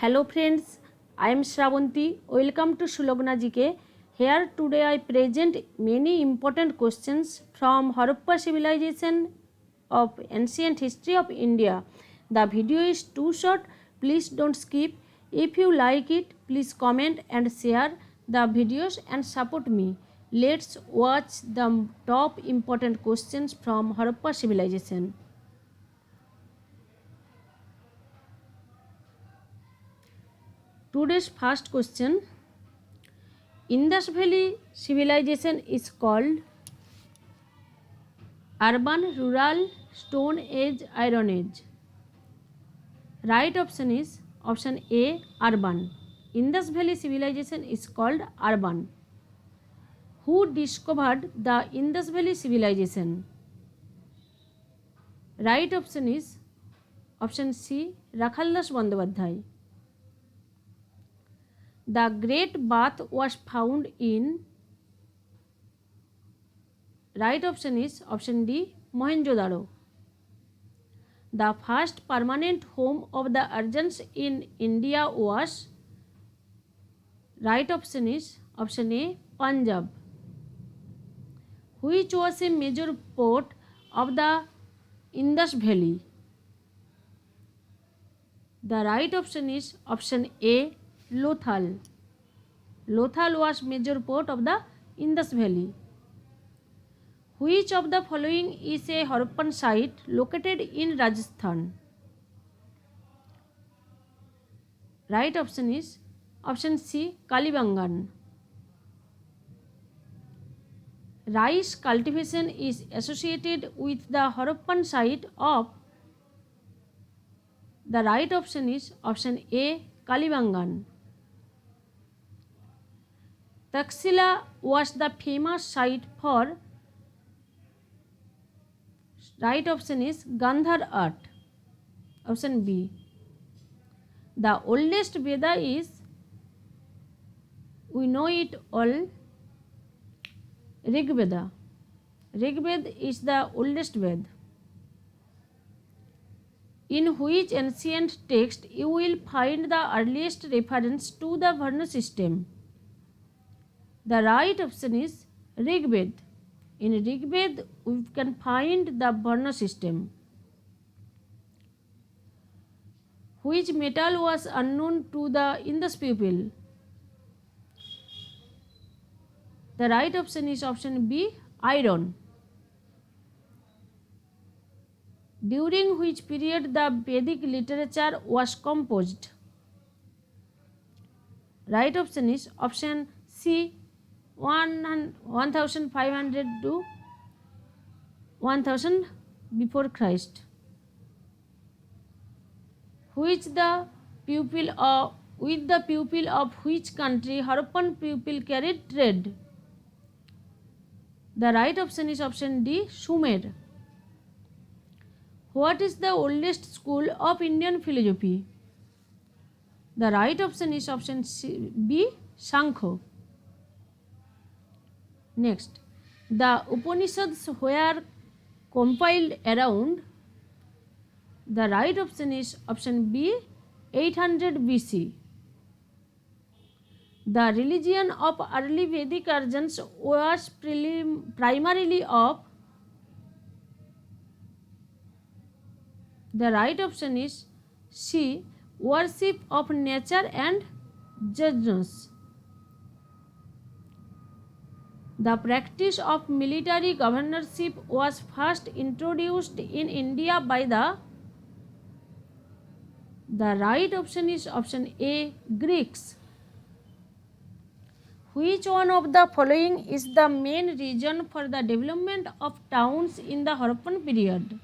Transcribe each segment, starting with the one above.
Hello friends, I am Shravanti. Welcome to Shulogna GK. Here today I present many important questions from Harappa civilization of ancient history of India. The video is too short, please don't skip. If you like it, please comment and share the videos and support me. Let's watch the top important questions from Harappa civilization. Today's first question: Indus Valley civilization is called urban, rural, stone age, iron age. Right option is option A, urban. Indus Valley civilization is called urban. Who discovered the Indus Valley civilization? Right option is option C, Rakhaldas Bandyopadhyay. The Great Bath was found in. Right option is option D, Mohenjo-daro. The first permanent home of the Aryans in India was. Right option is option A, Punjab. Which was a major port of the Indus Valley? The right option is option A, Lothal. Lothal was major port of the Indus Valley. Which of the following is a Harappan site located in Rajasthan? Right option is option C, Kalibangan. Rice cultivation is associated with the Harappan site of. The right option is option A, Kalibangan. Taxila was the famous site for. Right option is Gandhar art. Option B. The oldest Veda is, we know it all, Rig Veda. Rig Veda is the oldest Veda. In which ancient text you will find the earliest reference to the Varna system? The right option is Rig Veda. In Rig Veda we can find the Varna system. Which metal was unknown to the Indus people? The right option is option B, iron. During which period the Vedic literature was composed? Right option is option C, 1500 to 1000 before Christ. With the pupil of which country Harappan people carried trade? The right option is option D, Sumer. What is the oldest school of Indian philosophy? The right option is option B, Sankhya. Next, the Upanishads were compiled around. The right option is option B, 800 BC. The religion of early Vedic Aryans was primarily of. The right option is C, worship of nature and judgments. The practice of military governorship was first introduced in India by the. The right option is option A, Greeks. Which one of the following is the main reason for the development of towns in the Harappan period?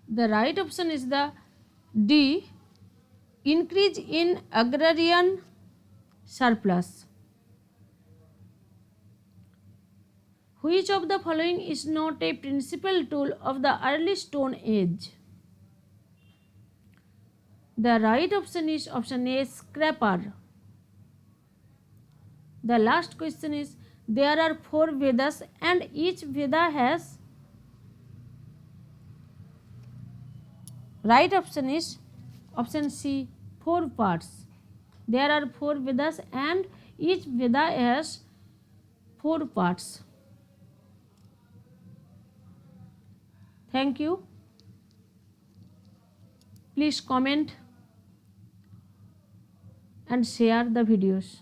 The right option is the D, increase in agrarian surplus. Which of the following is not a principal tool of the early Stone Age? The right option is option A, scraper. The last question is, there are 4 Vedas and each Veda has. Right option is option C, 4 parts. There are 4 Vedas and each Veda has 4 parts. Thank you. Please comment and share the videos.